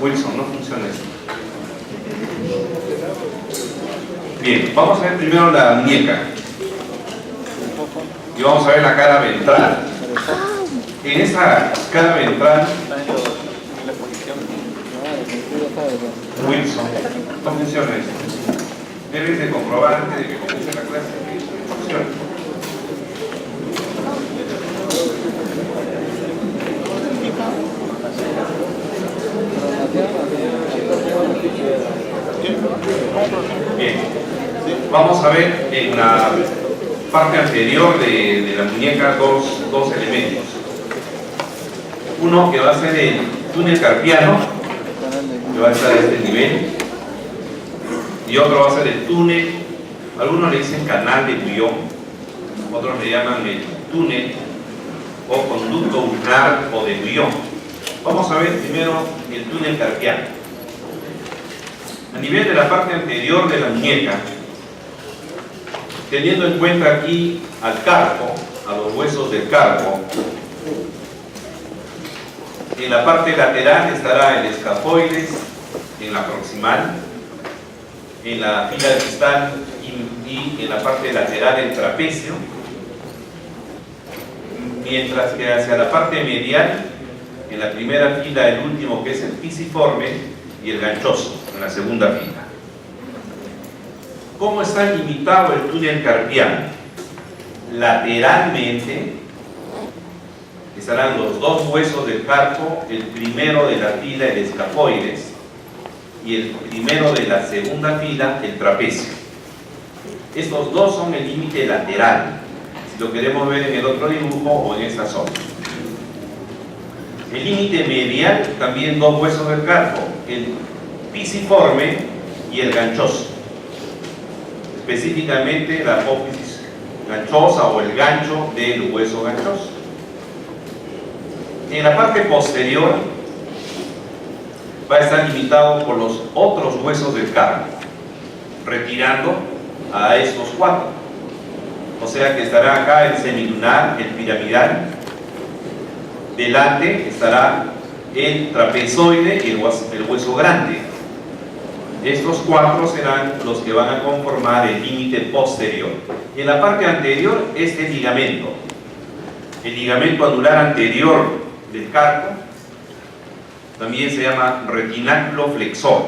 Wilson, no funciona esto. Bien, vamos a ver primero la muñeca. Y vamos a ver la cara ventral. En esa cara ventral, Wilson, no funciona esto. Debes de comprobar antes de que comience la clase que funciona. Bien, vamos a ver en la parte anterior de la muñeca dos elementos. Uno que va a ser el túnel carpiano, que va a estar a este nivel, y otro va a ser el túnel, algunos le dicen canal de Guión, otros le llaman el túnel o conducto ulnar o de Guión. Vamos a ver primero el túnel carpiano. A nivel de la parte anterior de la muñeca, teniendo en cuenta aquí al carpo, a los huesos del carpo, en la parte lateral estará el escafoides, en la proximal, en la fila distal y en la parte lateral el trapecio, mientras que hacia la parte medial, en la primera fila el último, que es el pisiforme, y el ganchoso en la segunda fila. ¿Cómo está limitado el túnel carpiano? Lateralmente estarán los dos huesos del carpo, el primero de la fila, el escafoides, y el primero de la segunda fila, el trapecio. Estos dos son el límite lateral, si lo queremos ver en el otro dibujo o en esta zona. El límite medial, también dos huesos del carpo, el pisiforme y el ganchoso. Específicamente la apófisis ganchosa o el gancho del hueso ganchoso. En la parte posterior va a estar limitado por los otros huesos del carpo, retirando a estos cuatro. O sea que estará acá el semilunar, el piramidal. Delante estará el trapezoide y el hueso grande. Estos cuatro serán los que van a conformar el límite posterior. Y en la parte anterior, este ligamento. El ligamento anular anterior del carpo también se llama retináculo flexor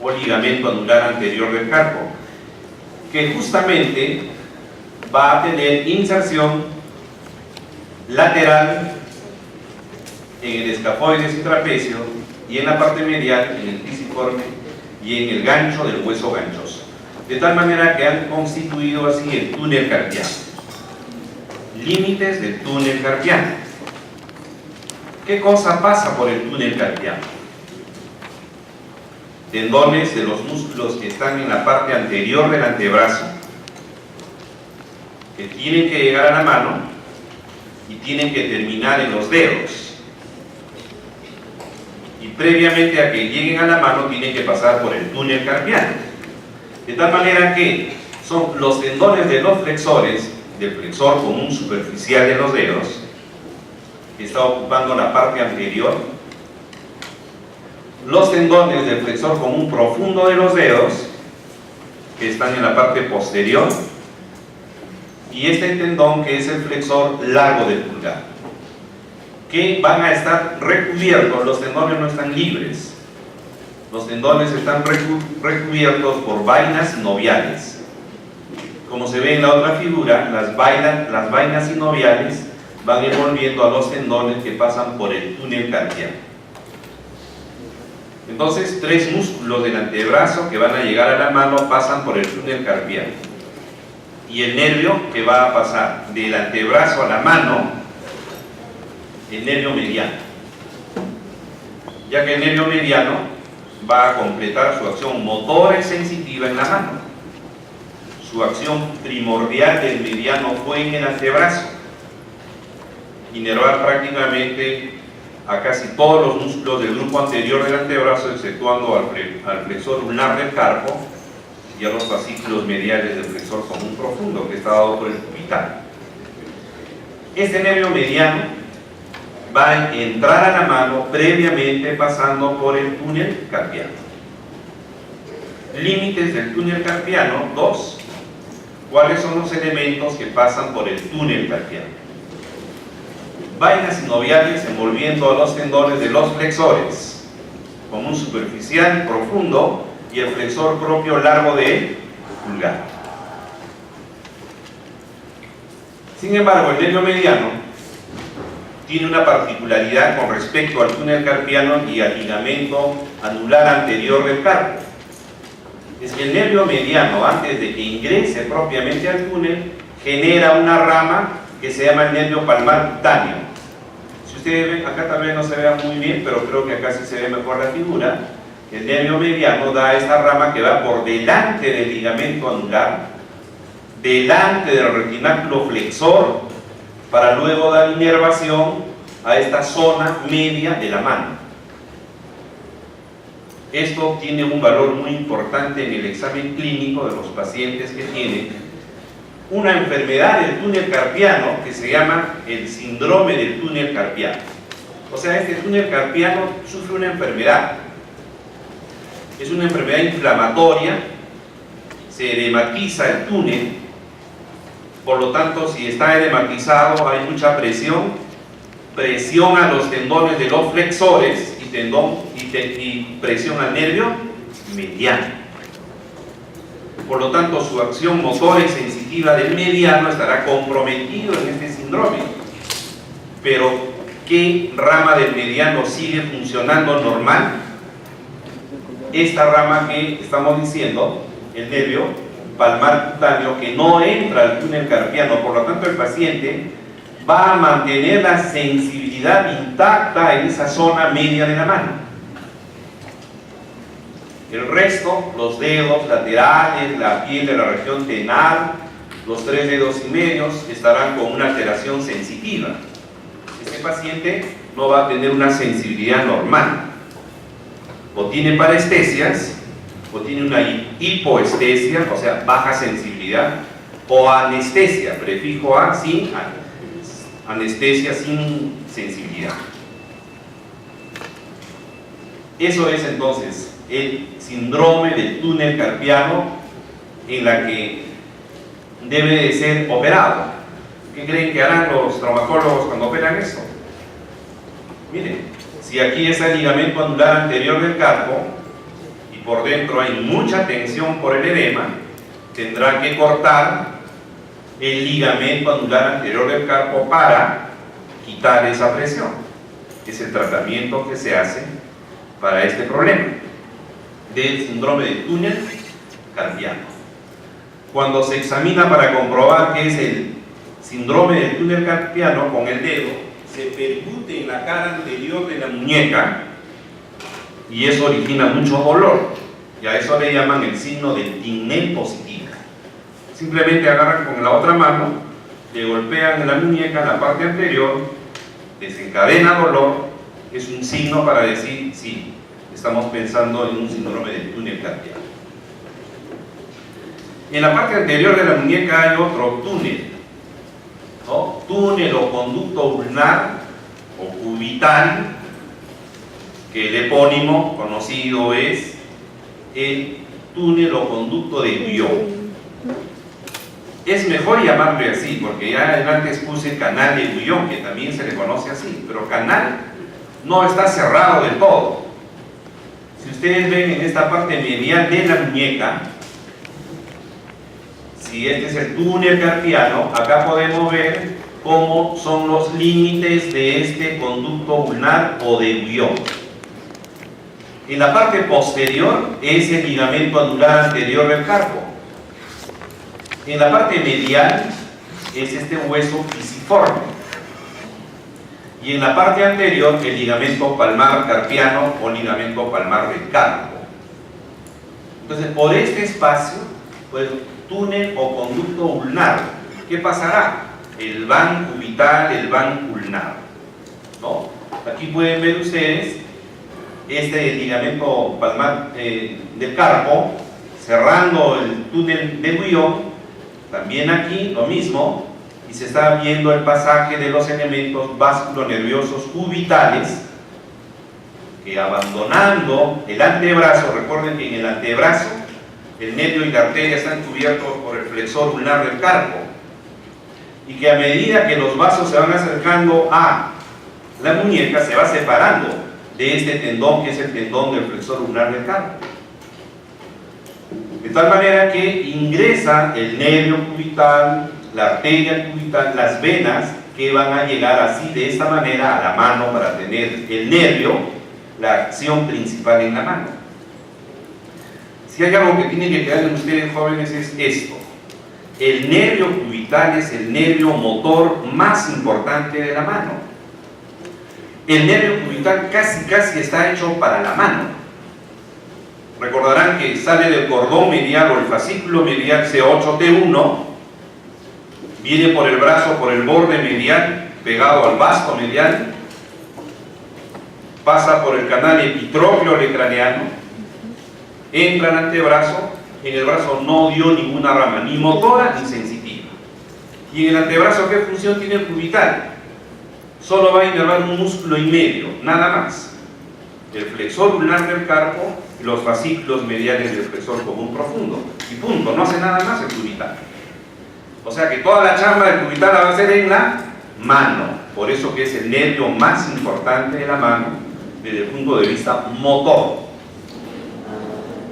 o ligamento anular anterior del carpo, que justamente va a tener inserción lateral en el escafoides y trapecio y en la parte medial en el pisiforme y en el gancho del hueso ganchoso, de tal manera que han constituido así el túnel carpiano. Límites del túnel carpiano. ¿Qué cosa pasa por el túnel carpiano? Tendones de los músculos que están en la parte anterior del antebrazo, que tienen que llegar a la mano y tienen que terminar en los dedos, y previamente a que lleguen a la mano tienen que pasar por el túnel carpiano, de tal manera que son los tendones de los flexores, del flexor común superficial de los dedos, que está ocupando la parte anterior, los tendones del flexor común profundo de los dedos, que están en la parte posterior, y este tendón que es el flexor largo del pulgar, que van a estar recubiertos. Los tendones no están libres, los tendones están recubiertos por vainas sinoviales. Como se ve en la otra figura, las vainas sinoviales van envolviendo a los tendones que pasan por el túnel carpiano. Entonces, tres músculos del antebrazo que van a llegar a la mano pasan por el túnel carpiano. Y el nervio que va a pasar del antebrazo a la mano, el nervio mediano, ya que el nervio mediano va a completar su acción motora y sensitiva en la mano. Su acción primordial del mediano fue en el antebrazo, inervar prácticamente a casi todos los músculos del grupo anterior del antebrazo, exceptuando al flexor ulnar del carpo y a los fascículos mediales del flexor común profundo, que está dado por el cubital. Este nervio mediano va a entrar a la mano previamente pasando por el túnel carpiano. Límites del túnel carpiano, 2. ¿Cuáles son los elementos que pasan por el túnel carpiano? Vainas sinoviales envolviendo a los tendones de los flexores, común superficial profundo y el flexor propio largo de pulgar. Sin embargo, el nervio mediano tiene una particularidad con respecto al túnel carpiano y al ligamento anular anterior del carpo. Es que el nervio mediano, antes de que ingrese propiamente al túnel, genera una rama que se llama el nervio palmar cutáneo. Si ustedes ven, acá tal vez no se vea muy bien, pero creo que acá sí se ve mejor la figura. El nervio mediano da esta rama que va por delante del ligamento anular, delante del retináculo flexor, para luego dar inervación a esta zona media de la mano. Esto tiene un valor muy importante en el examen clínico de los pacientes que tienen una enfermedad del túnel carpiano que se llama el síndrome del túnel carpiano. O sea, este túnel carpiano sufre una enfermedad. Es una enfermedad inflamatoria, se edematiza el túnel, por lo tanto, si está edematizado hay mucha presión a los tendones de los flexores y presión al nervio mediano. Por lo tanto, su acción motora y sensitiva del mediano estará comprometido en este síndrome. Pero, ¿qué rama del mediano sigue funcionando normal? Esta rama que estamos diciendo, el nervio palmar cutáneo, que no entra al túnel carpiano. Por lo tanto, el paciente va a mantener la sensibilidad intacta en esa zona media de la mano. El resto, los dedos laterales, la piel de la región tenar, los 3 dedos y medios, estarán con una alteración sensitiva. Este paciente no va a tener una sensibilidad normal. O tiene parestesias, o tiene una hipoestesia, o sea, baja sensibilidad, o anestesia, prefijo A, sin anestesia, sin sensibilidad. Eso es entonces el síndrome del túnel carpiano en la que debe de ser operado. ¿Qué creen que harán los traumatólogos cuando operan esto? Miren, si aquí es el ligamento anular anterior del carpo y por dentro hay mucha tensión por el edema, tendrán que cortar el ligamento anular anterior del carpo para quitar esa presión. Es el tratamiento que se hace para este problema del síndrome del túnel carpiano. Cuando se examina para comprobar que es el síndrome del túnel carpiano, con el dedo se percute en la cara anterior de la muñeca y eso origina mucho dolor, y a eso le llaman el signo del Tinel positivo. Simplemente agarran con la otra mano, le golpean en la muñeca, en la parte anterior, desencadena dolor, es un signo para decir, sí, estamos pensando en un síndrome del túnel carpiano. En la parte anterior de la muñeca hay otro túnel, ¿no? Túnel o conducto ulnar o cubital, que el epónimo conocido es el túnel o conducto de Guyon. Es mejor llamarle así, porque ya antes puse canal de Guyon, que también se le conoce así, pero canal no está cerrado del todo. Si ustedes ven en esta parte medial de la muñeca, si este es el túnel carpiano, acá podemos ver cómo son los límites de este conducto ulnar o de Guyon. En la parte posterior es el ligamento anular anterior del carpo. En la parte medial es este hueso pisiforme. Y en la parte anterior el ligamento palmar carpiano o ligamento palmar del carpo. Entonces, por este espacio, pues, túnel o conducto ulnar, ¿qué pasará? El van cubital, el van ulnar, ¿no? Aquí pueden ver ustedes este ligamento palmar del carpo cerrando el túnel de Guyon. También aquí lo mismo, y se está viendo el pasaje de los elementos vasculonerviosos cubitales que, abandonando el antebrazo, recuerden que en el antebrazo el nervio y la arteria están cubiertos por el flexor ulnar del carpo, y que a medida que los vasos se van acercando a la muñeca se va separando de este tendón, que es el tendón del flexor ulnar del carpo, de tal manera que ingresa el nervio cubital, la arteria cubital, las venas, que van a llegar así de esta manera a la mano para tener el nervio, la acción principal en la mano. Si hay algo que tienen que quedar en ustedes, jóvenes, es esto: el nervio cubital es el nervio motor más importante de la mano. El nervio cubital casi está hecho para la mano. Recordarán que sale del cordón medial o el fascículo medial C8T1, viene por el brazo, por el borde medial, pegado al vasto medial, pasa por el canal epitrófilo craneano, entra al antebrazo. En el brazo no dio ninguna rama, ni motora ni sensitiva. Y en el antebrazo, ¿qué función tiene el cubital? Solo va a inervar un músculo y medio, nada más: el flexor ulnar del carpo y los fascículos mediales del flexor común profundo, y punto, no hace nada más el cubital. O sea que toda la chamba del cubital la va a hacer en la mano. Por eso que es el nervio más importante de la mano desde el punto de vista motor.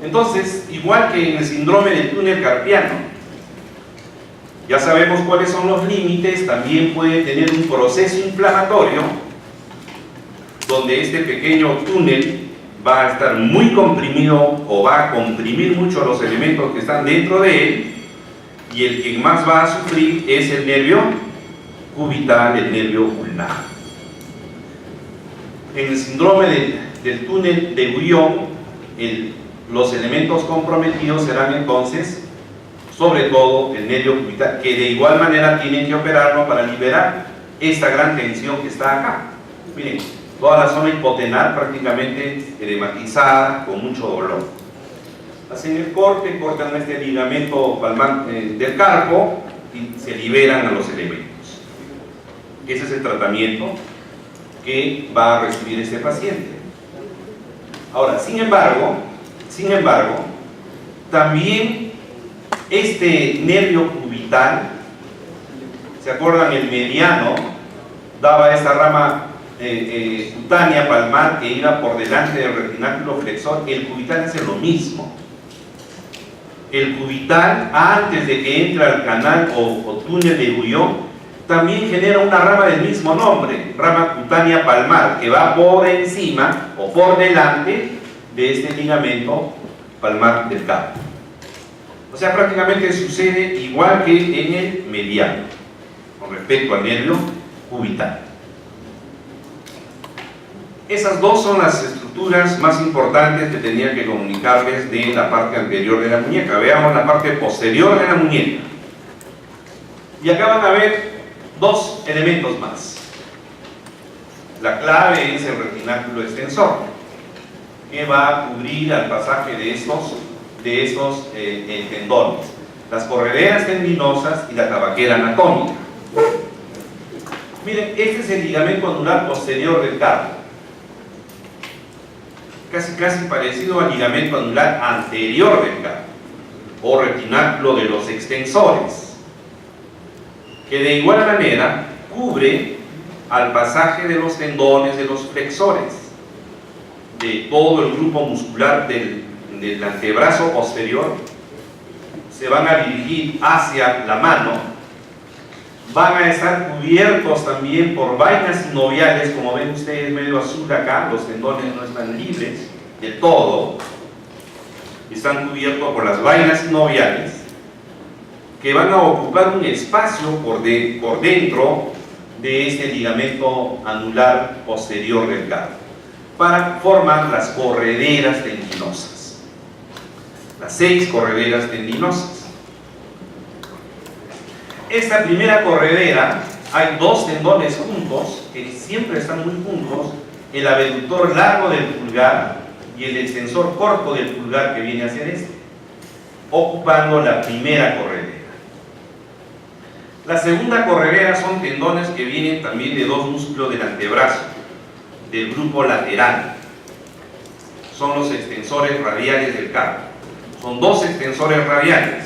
Entonces, igual que en el síndrome del túnel carpiano, ya sabemos cuáles son los límites. También puede tener un proceso inflamatorio donde este pequeño túnel va a estar muy comprimido, o va a comprimir mucho los elementos que están dentro de él, y el que más va a sufrir es el nervio cubital, el nervio ulnar. En el síndrome del túnel de Guillain, los elementos comprometidos serán entonces, sobre todo, el nervio cubital, que de igual manera tienen que operarlo para liberar esta gran tensión que está acá. Miren, toda la zona hipotenar prácticamente edematizada, con mucho dolor. Hacen el corte, cortan este ligamento palmar del carpo y se liberan a los elementos. Ese es el tratamiento que va a recibir este paciente. Ahora, sin embargo, también este nervio cubital, ¿se acuerdan? El mediano daba esta rama cutánea palmar que iba por delante del retináculo flexor. El cubital hace lo mismo. El cubital, antes de que entre al canal o túnel de Guillain, también genera una rama del mismo nombre, rama cutánea palmar, que va por encima o por delante de este ligamento palmar del carpo. O sea, prácticamente sucede igual que en el mediano con respecto al nervio cubital. Esas dos son las estructuras más importantes que tenía que comunicarles de la parte anterior de la muñeca. Veamos la parte posterior de la muñeca. Y acá van a ver dos elementos más. La clave es el retináculo extensor, que va a cubrir al pasaje de estos tendones, las correderas tendinosas y la tabaquera anatómica. Miren, este es el ligamento anular posterior del carpo, casi parecido al ligamento anular anterior del carpo, o retináculo de los extensores, que de igual manera cubre al pasaje de los tendones de los flexores, de todo el grupo muscular del antebrazo posterior. Se van a dirigir hacia la mano, van a estar cubiertos también por vainas sinoviales, como ven ustedes medio azul acá. Los tendones no están libres del todo, están cubiertos por las vainas sinoviales, que van a ocupar un espacio por dentro de este ligamento anular posterior del carpo, para formar las correderas tendinosas, las 6 correderas tendinosas. Esta primera corredera, hay 2 tendones juntos, que siempre están muy juntos: el abductor largo del pulgar y el extensor corto del pulgar, que viene hacia este, ocupando la primera corredera. La segunda corredera son tendones que vienen también de dos músculos del antebrazo, del grupo lateral. Son los extensores radiales del carpo. Son dos extensores radiales.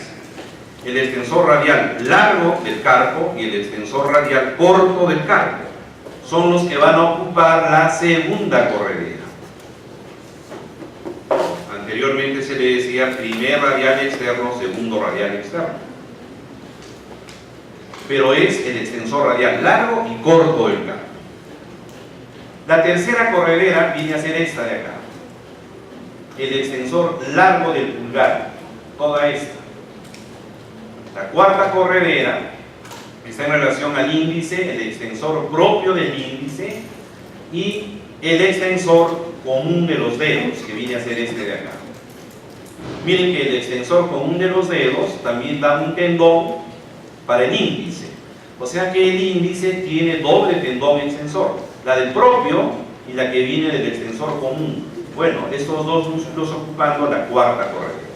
El extensor radial largo del carpo y el extensor radial corto del carpo. Son los que van a ocupar la segunda corredera. Anteriormente se le decía primer radial externo, segundo radial externo. Pero es el extensor radial largo y corto del carpo. La tercera corredera viene a ser esta de acá. El extensor largo del pulgar, toda esta. La cuarta corredera está en relación al índice, el extensor propio del índice y el extensor común de los dedos, que viene a ser este de acá. Miren que el extensor común de los dedos también da un tendón para el índice. O sea que el índice tiene doble tendón extensor, la del propio y la que viene del extensor común. Bueno, estos dos músculos ocupando la cuarta corredera.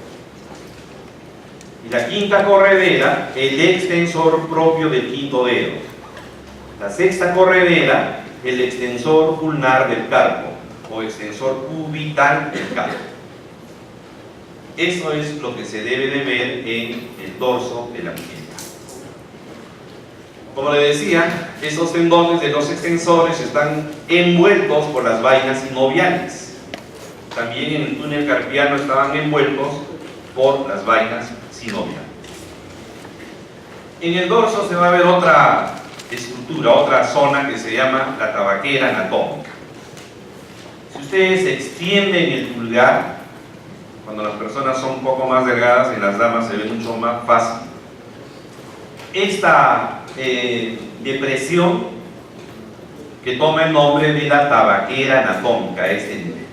Y la quinta corredera, el extensor propio del quinto dedo. La sexta corredera, el extensor ulnar del carpo o extensor cubital del carpo. Eso es lo que se debe de ver en el dorso de la muñeca. Como le decía, estos tendones de los extensores están envueltos por las vainas sinoviales. También en el túnel carpiano estaban envueltos por las vainas sinoviales. En el dorso se va a ver otra estructura, otra zona que se llama la tabaquera anatómica. Si ustedes extienden el pulgar, cuando las personas son un poco más delgadas, en las damas se ve mucho más fácil. Esta depresión que toma el nombre de la tabaquera anatómica, este nivel.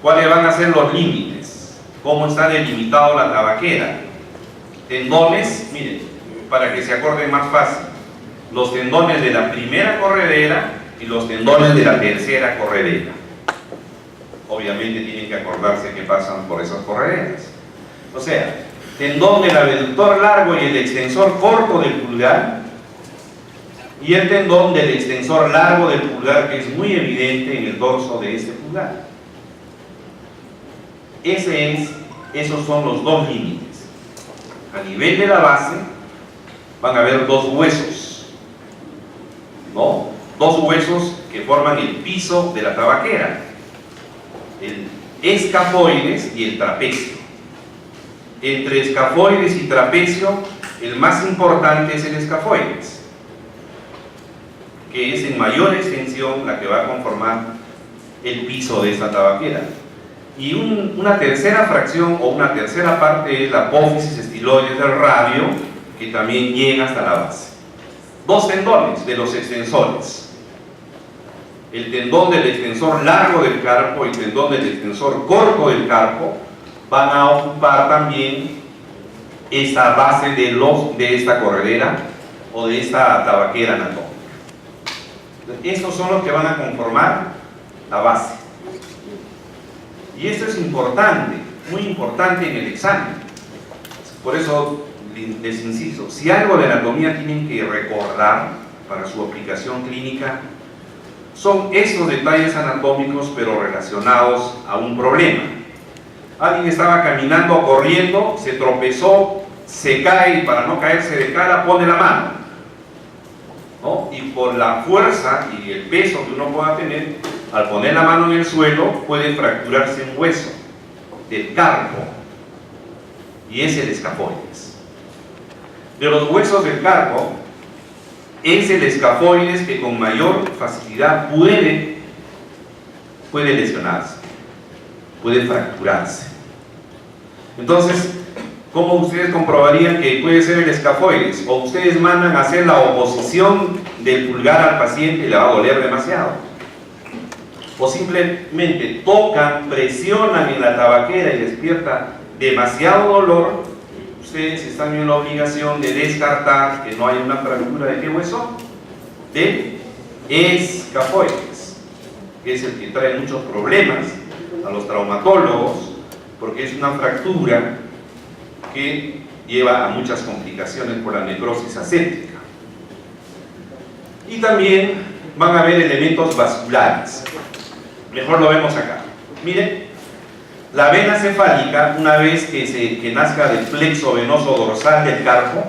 ¿Cuáles van a ser los límites? ¿Cómo está delimitado la tabaquera? Tendones, miren, para que se acorden más fácil, los tendones de la primera corredera y los tendones de la tercera corredera. Obviamente tienen que acordarse que pasan por esas correderas. O sea, tendón del abductor largo y el extensor corto del pulgar, y el tendón del extensor largo del pulgar, que es muy evidente en el dorso de este pulgar. Esos son los dos límites. A nivel de la base van a haber dos huesos, ¿no? Dos huesos que forman el piso de la tabaquera, el escafoides y el trapecio. Entre escafoides y trapecio, el más importante es el escafoides, que es en mayor extensión la que va a conformar el piso de esta tabaquera. Y una tercera fracción o una tercera parte es la apófisis estiloides del radio, que también llega hasta la base. Dos tendones de los extensores. El tendón del extensor largo del carpo y el tendón del extensor corto del carpo van a ocupar también esta base de esta corredera o de esta tabaquera anatómica. Estos son los que van a conformar la base. Y esto es importante, muy importante en el examen. Por eso les insisto, si algo de anatomía tienen que recordar para su aplicación clínica, son estos detalles anatómicos pero relacionados a un problema. Alguien estaba caminando o corriendo, se tropezó, se cae y para no caerse de cara pone la mano, ¿no? Y por la fuerza y el peso que uno pueda tener, al poner la mano en el suelo puede fracturarse un hueso del carpo y es el escafoides. De los huesos del carpo es el escafoides que con mayor facilidad puede lesionarse, puede fracturarse. Entonces, ¿cómo ustedes comprobarían que puede ser el escafoides? O ustedes mandan a hacer la oposición del pulgar al paciente y le va a doler demasiado. O simplemente tocan, presionan en la tabaquera y despierta demasiado dolor. Ustedes están en la obligación de descartar que no hay una fractura de qué hueso, de escafoides, que es el que trae muchos problemas a los traumatólogos, porque es una fractura que lleva a muchas complicaciones por la necrosis aséptica. Y también van a haber elementos vasculares. Mejor lo vemos acá. Miren, la vena cefálica, una vez que nazca del plexo venoso dorsal del carpo,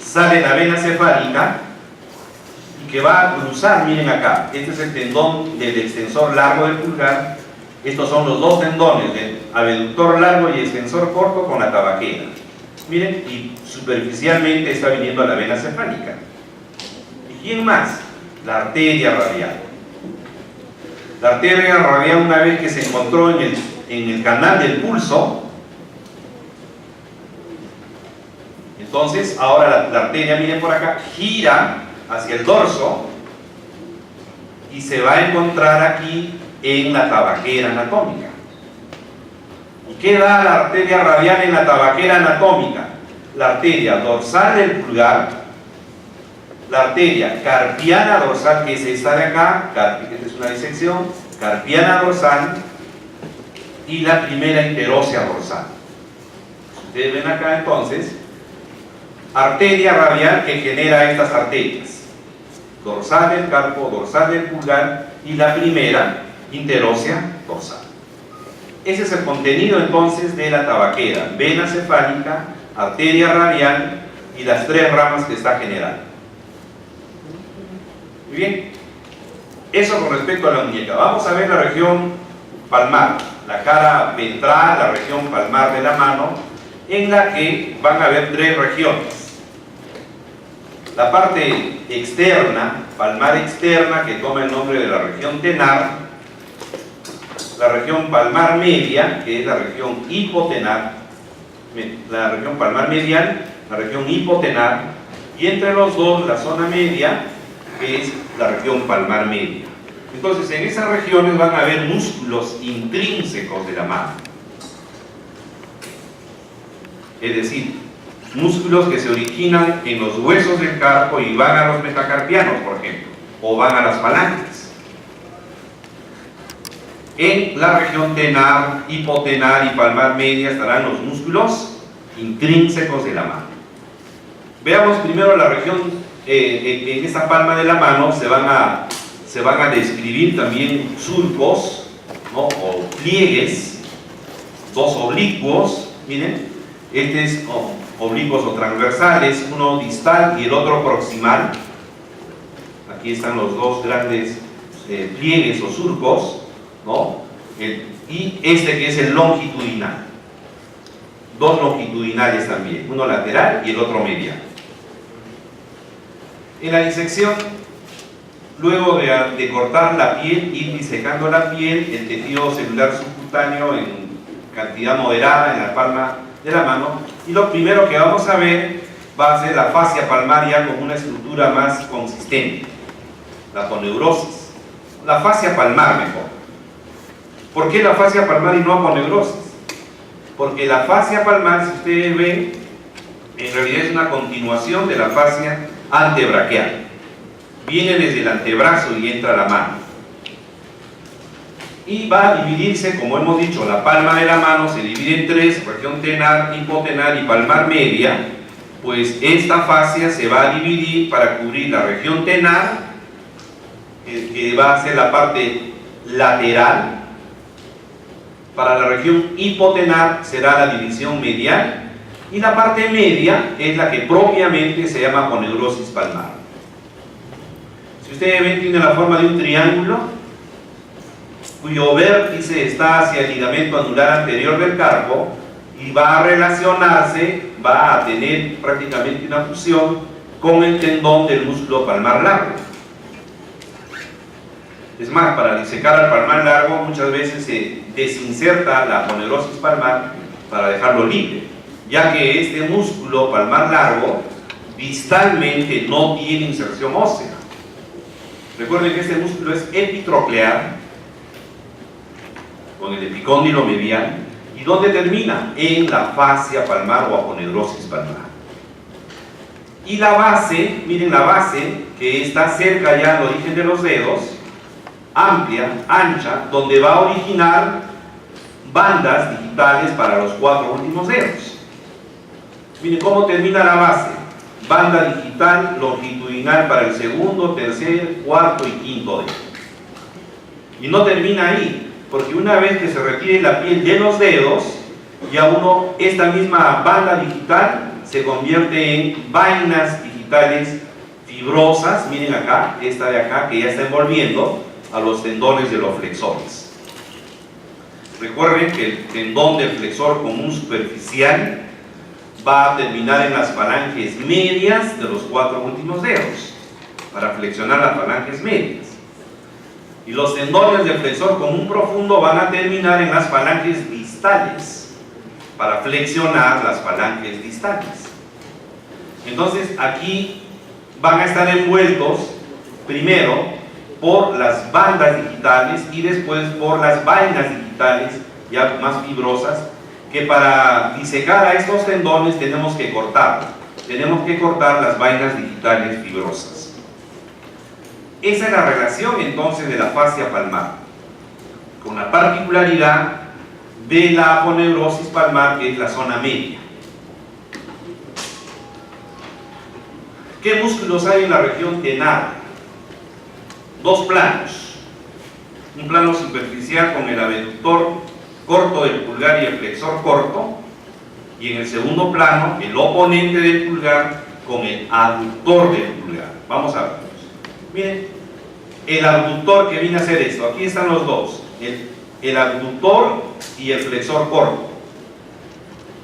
sale la vena cefálica y que va a cruzar, miren acá, este es el tendón del extensor largo del pulgar, estos son los dos tendones, el abductor largo y extensor corto con la tabaquera. Miren, y superficialmente está viniendo a la vena cefálica. ¿Y quién más? La arteria radial. La arteria radial, una vez que se encontró en el canal del pulso, entonces ahora la arteria, miren por acá, gira hacia el dorso y se va a encontrar aquí en la tabaquera anatómica. ¿Y qué da la arteria radial en la tabaquera anatómica? La arteria dorsal del pulgar, la arteria carpiana dorsal, que es esta de acá, esta es una disección, carpiana dorsal, y la primera interósea dorsal. Ustedes ven acá entonces, arteria radial que genera estas arterias, dorsal del carpo, dorsal del pulgar, y la primera interósea dorsal. Ese es el contenido entonces de la tabaquera: vena cefálica, arteria radial y las tres ramas que está generando. Muy bien, eso con respecto a la muñeca. Vamos a ver la región palmar, la cara ventral, la región palmar de la mano, en la que van a haber tres regiones. La parte externa, palmar externa, que toma el nombre de la región tenar, la región palmar media, que es la región hipotenar, la región palmar medial, la región hipotenar, y entre los dos la zona media, que es la región palmar media. Entonces, en esas regiones van a haber músculos intrínsecos de la mano, es decir, músculos que se originan en los huesos del carpo y van a los metacarpianos, por ejemplo, o van a las falanges. En la región tenar, hipotenar y palmar media estarán los músculos intrínsecos de la mano. Veamos primero la región, en esta palma de la mano se van a describir también surcos, ¿no?, o pliegues, dos oblicuos, miren, este es oblicuos o transversales, uno distal y el otro proximal. Aquí están los dos grandes pliegues o surcos, ¿no? Y este que es el longitudinal, dos longitudinales también, uno lateral y el otro medial. En la disección, luego de cortar la piel, ir disecando la piel, el tejido celular subcutáneo en cantidad moderada en la palma de la mano, y lo primero que vamos a ver va a ser la fascia palmaria con una estructura más consistente, la aponeurosis, la fascia palmar mejor. ¿Por qué la fascia palmar y no aponeurosis? Porque la fascia palmar, si ustedes ven, en realidad es una continuación de la fascia antebraquial. Viene desde el antebrazo y entra a la mano. Y va a dividirse, como hemos dicho, la palma de la mano se divide en tres: región tenar, hipotenar y palmar media. Pues esta fascia se va a dividir para cubrir la región tenar, que va a ser la parte lateral. Para la región hipotenar será la división medial, y la parte media es la que propiamente se llama aponeurosis palmar. Si ustedes ven, tiene la forma de un triángulo cuyo vértice está hacia el ligamento anular anterior del carpo y va a relacionarse, va a tener prácticamente una fusión con el tendón del músculo palmar largo. Es más, para disecar al palmar largo muchas veces se desinserta la aponeurosis palmar para dejarlo libre, ya que este músculo palmar largo distalmente no tiene inserción ósea. Recuerden que este músculo es epitroclear, con el epicóndilo medial. ¿Y dónde termina? En la fascia palmar o aponeurosis palmar. Y la base, miren la base, que está cerca ya al origen de los dedos, amplia, ancha, donde va a originar bandas digitales para los cuatro últimos dedos. Miren cómo termina la base. Banda digital longitudinal para el segundo, tercer, cuarto y quinto dedo. Y no termina ahí, porque una vez que se retire la piel de los dedos, ya esta misma banda digital se convierte en vainas digitales fibrosas. Miren acá, esta de acá, que ya está envolviendo a los tendones de los flexores. Recuerden que el tendón del flexor común superficial va a terminar en las falanges medias de los 4 últimos dedos, para flexionar las falanges medias. Y los tendones del flexor común profundo van a terminar en las falanges distales, para flexionar las falanges distales. Entonces aquí van a estar envueltos primero por las bandas digitales y después por las vainas digitales ya más fibrosas, que para disecar a estos tendones tenemos que cortar las vainas digitales fibrosas. Esa es la relación entonces de la fascia palmar, con la particularidad de la aponeurosis palmar, que es la zona media. ¿Qué músculos hay en la región tenar? 2 planos. Un plano superficial con el abductor corto del pulgar y el flexor corto, y en el segundo plano el oponente del pulgar con el abductor del pulgar. Vamos a ver. Miren, el abductor que viene a hacer esto, aquí están los dos, el abductor y el flexor corto,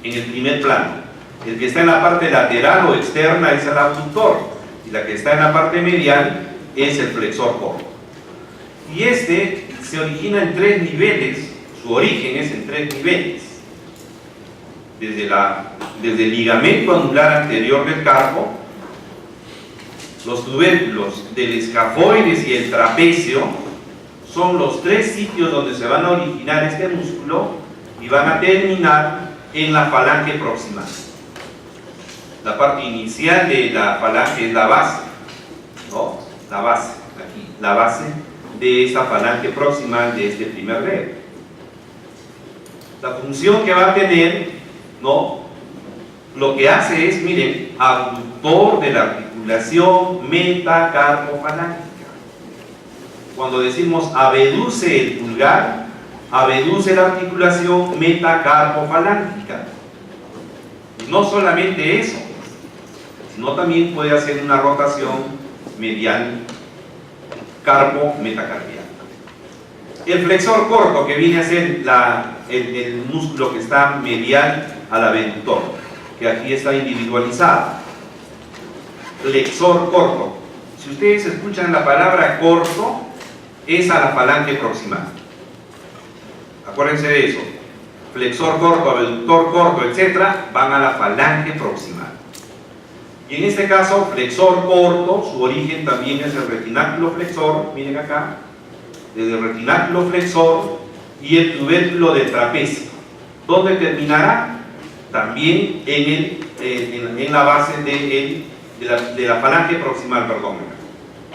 en el primer plano. El que está en la parte lateral o externa es el abductor, y la que está en la parte medial es el flexor corto. Y este se origina en 3 niveles. Su origen es en 3 niveles. Desde el ligamento anular anterior del carpo, los tubérculos del escafoides y el trapecio son los 3 sitios donde se van a originar este músculo y van a terminar en la falange proximal. La parte inicial de la falange es la base, ¿no? La base, aquí, la base de esta falange proximal de este primer dedo. La función que va a tener, ¿no?, lo que hace es, miren, abductor de la articulación metacarpofalángica. Cuando decimos abduce el pulgar, abduce la articulación metacarpofalángica. Y no solamente eso, sino también puede hacer una rotación medial carpo-metacarpiana. El flexor corto, que viene a ser el músculo que está medial al abductor, que aquí está individualizado. Flexor corto. Si ustedes escuchan la palabra corto, es a la falange proximal. Acuérdense de eso. Flexor corto, abductor corto, etcétera, van a la falange proximal. Y en este caso, flexor corto, su origen también es el retináculo flexor, miren acá, desde el retináculo flexor y el tubérculo del trapecio. ¿Dónde terminará? También en la base de la falange proximal, perdón.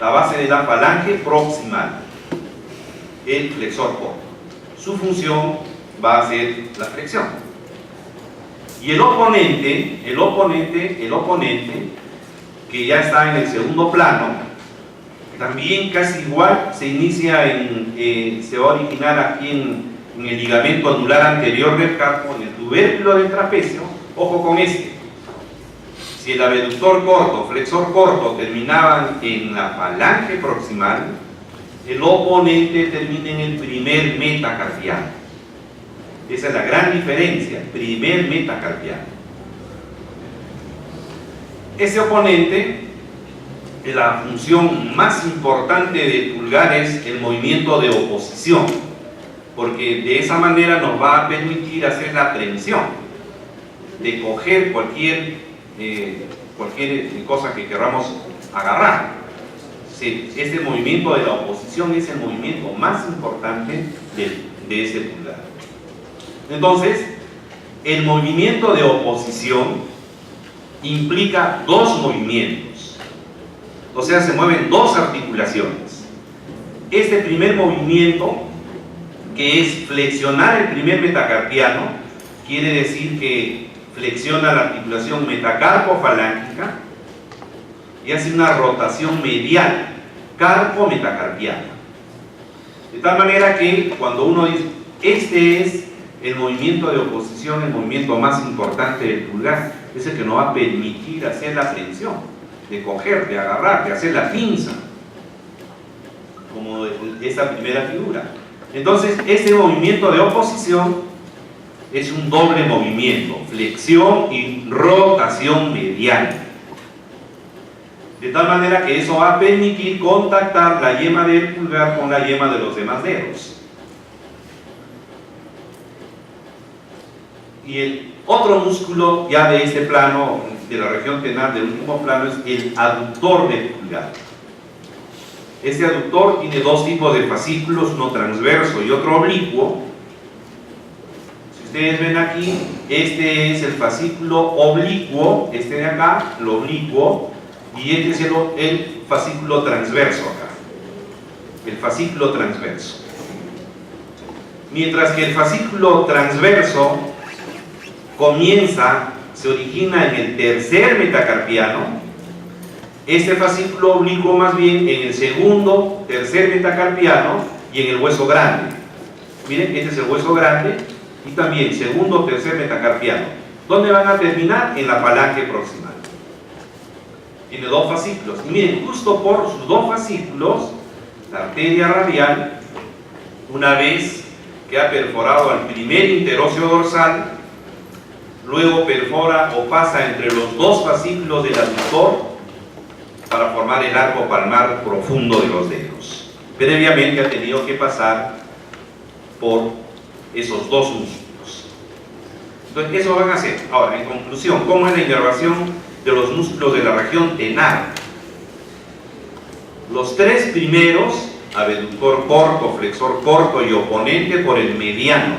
La base de la falange proximal, el flexor corto. Su función va a ser la flexión. Y el oponente, que ya está en el segundo plano, también casi igual, se inicia se va a originar aquí en el ligamento anular anterior del carpo, en el tubérculo del trapecio. Ojo con este. Si el abductor corto, flexor corto terminaban en la falange proximal, el oponente termina en el primer metacarpiano. Esa es la gran diferencia, primer metacarpiano. Ese oponente, la función más importante del pulgar es el movimiento de oposición, porque de esa manera nos va a permitir hacer la prehensión de coger cualquier cosa que queramos agarrar. Sí, este movimiento de la oposición es el movimiento más importante de este pulgar. Entonces, el movimiento de oposición implica 2 movimientos. O sea, se mueven 2 articulaciones. Este primer movimiento, que es flexionar el primer metacarpiano, quiere decir que flexiona la articulación metacarpofalángica y hace una rotación medial, carpo-metacarpiana. De tal manera que cuando uno dice, este es el movimiento de oposición, el movimiento más importante del pulgar, es el que nos va a permitir hacer la flexión, de coger, de agarrar, de hacer la pinza, como esta primera figura. Entonces, este movimiento de oposición es un doble movimiento, flexión y rotación medial. De tal manera que eso va a permitir contactar la yema del pulgar con la yema de los demás dedos. Y el otro músculo ya de este plano, de la región tenar, del último plano, es el aductor del pulgar. Este aductor tiene dos tipos de fascículos, uno transverso y otro oblicuo. Si ustedes ven aquí, este es el fascículo oblicuo, este de acá, el oblicuo, y este es el fascículo transverso acá, el fascículo transverso. Mientras que el fascículo transverso se origina en el tercer metacarpiano, este fascículo oblicuo más bien en el segundo, tercer metacarpiano y en el hueso grande. Miren, este es el hueso grande y también segundo, tercer metacarpiano. ¿Dónde van a terminar? En la falange proximal. Tiene dos fascículos. Y miren, justo por sus dos fascículos, la arteria radial, una vez que ha perforado al primer interóseo dorsal, luego perfora o pasa entre los dos fascículos del aductor para formar el arco palmar profundo de los dedos. Previamente ha tenido que pasar por esos dos músculos. Entonces, eso van a hacer. Ahora, en conclusión, ¿cómo es la inervación de los músculos de la región tenar? Los tres primeros, abductor corto, flexor corto y oponente, por el mediano.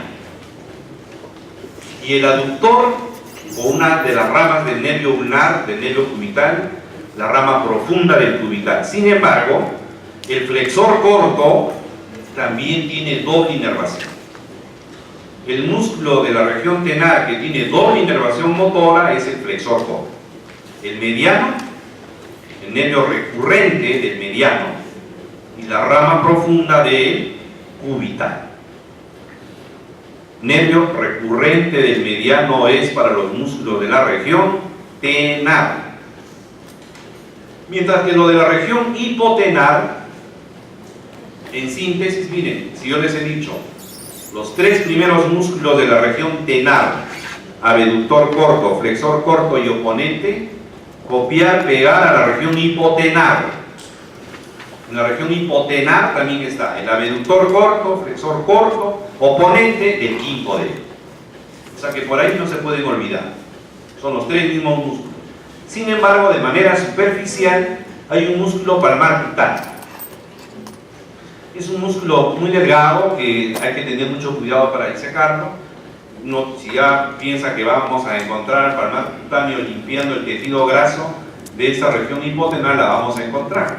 Y el aductor, o una de las ramas del nervio ulnar, del nervio cubital, la rama profunda del cubital. Sin embargo, el flexor corto también tiene doble inervación. El músculo de la región tenar que tiene doble inervación motora es el flexor corto. El mediano, el nervio recurrente del mediano, y la rama profunda del cubital. Nervio recurrente del mediano es para los músculos de la región tenar. Mientras que lo de la región hipotenar, en síntesis, miren, si yo les he dicho, los tres primeros músculos de la región tenar, abductor corto, flexor corto y oponente, copiar, pegar a la región hipotenar. En la región hipotenar también está el abductor corto, flexor corto, oponente del quinto dedo. O sea que por ahí no se pueden olvidar. Son los tres mismos músculos. Sin embargo, de manera superficial, hay un músculo palmar cutáneo. Es un músculo muy delgado que hay que tener mucho cuidado para disecarlo. Si ya piensa que vamos a encontrar el palmar cutáneo limpiando el tejido graso de esta región hipotenar, la vamos a encontrar.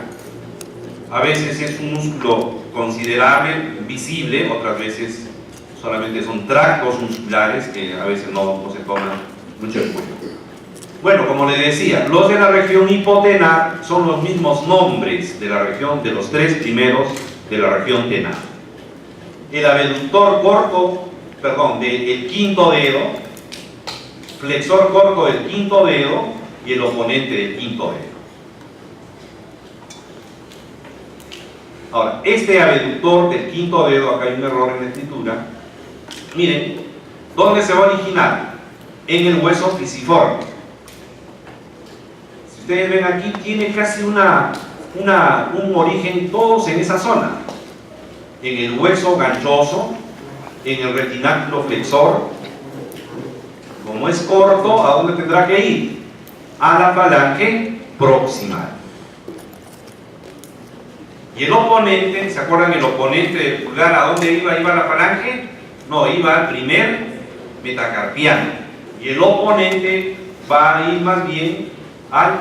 A veces es un músculo considerable, visible, otras veces solamente son tractos musculares que a veces no se toman mucho en cuenta. Bueno, como les decía, los de la región hipotenar son los mismos nombres de la región, de los tres primeros de la región tenar. El abductor corto, del quinto dedo, flexor corto del quinto dedo y el oponente del quinto dedo. Ahora, este abductor del quinto dedo, acá hay un error en la escritura, miren, ¿dónde se va a originar? En el hueso pisiforme. Si ustedes ven aquí, tiene casi un origen todos en esa zona. En el hueso ganchoso, en el retináculo flexor. Como es corto, ¿a dónde tendrá que ir? A la falange proximal. Y el oponente, ¿se acuerdan el oponente del pulgar? ¿A dónde iba? ¿Iba a la falange? No, iba al primer metacarpiano. Y el oponente va a ir más bien al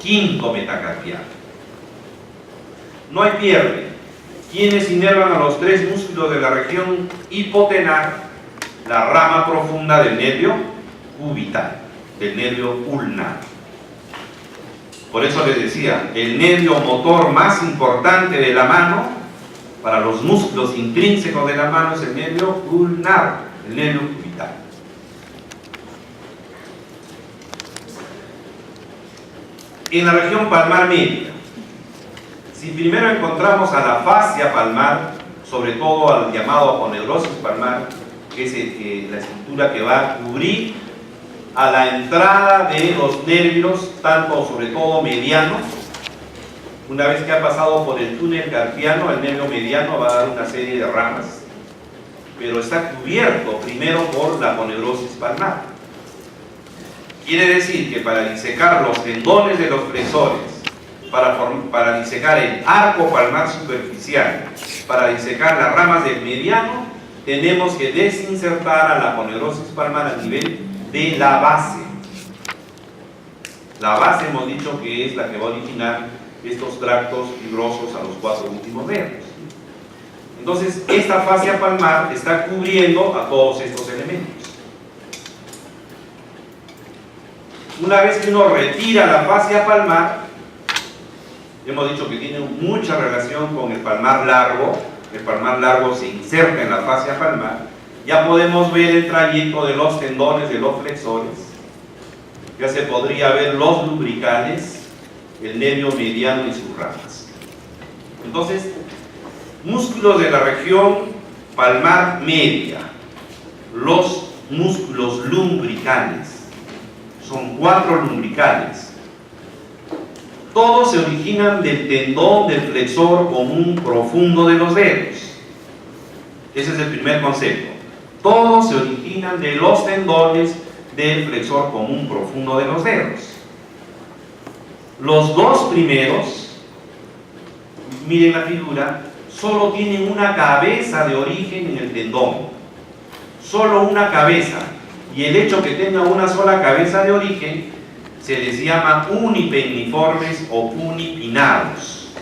quinto metacarpiano. No hay pierde. ¿Quiénes inervan a los tres músculos de la región hipotenar? La rama profunda del nervio cubital, del nervio ulnar. Por eso les decía, el nervio motor más importante de la mano, para los músculos intrínsecos de la mano, es el nervio ulnar, el nervio cubital. En la región palmar media, si primero encontramos a la fascia palmar, sobre todo al llamado aponeurosis palmar, que es la estructura que va a cubrir a la entrada de los nervios, tanto sobre todo medianos. Una vez que ha pasado por el túnel carpiano, el nervio mediano va a dar una serie de ramas, pero está cubierto primero por la aponeurosis palmar. Quiere decir que para disecar los tendones de los flexores, para disecar el arco palmar superficial, para disecar las ramas del mediano, tenemos que desinsertar a la aponeurosis palmar a nivel de la base. La base hemos dicho que es la que va a originar estos tractos fibrosos a los 4 últimos dedos. Entonces, esta fascia palmar está cubriendo a todos estos elementos. Una vez que uno retira la fascia palmar, hemos dicho que tiene mucha relación con el palmar largo. El palmar largo se inserta en la fascia palmar. Ya podemos ver el trayecto de los tendones de los flexores. Ya se podría ver los lumbricales, el nervio mediano y sus ramas. Entonces, músculos de la región palmar media, los músculos lumbricales. Son 4 lumbricales. Todos se originan del tendón del flexor común profundo de los dedos. Ese es el primer concepto. Todos se originan de los tendones del flexor común profundo de los dedos. Los 2 primeros, miren la figura, solo tienen una cabeza de origen en el tendón. Solo una cabeza. Y el hecho que tenga una sola cabeza de origen se les llama unipenniformes o unipinados.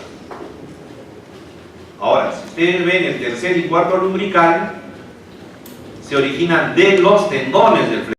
Ahora, si ustedes ven el tercer y cuarto lumbrical, se originan de los tendones del flexor.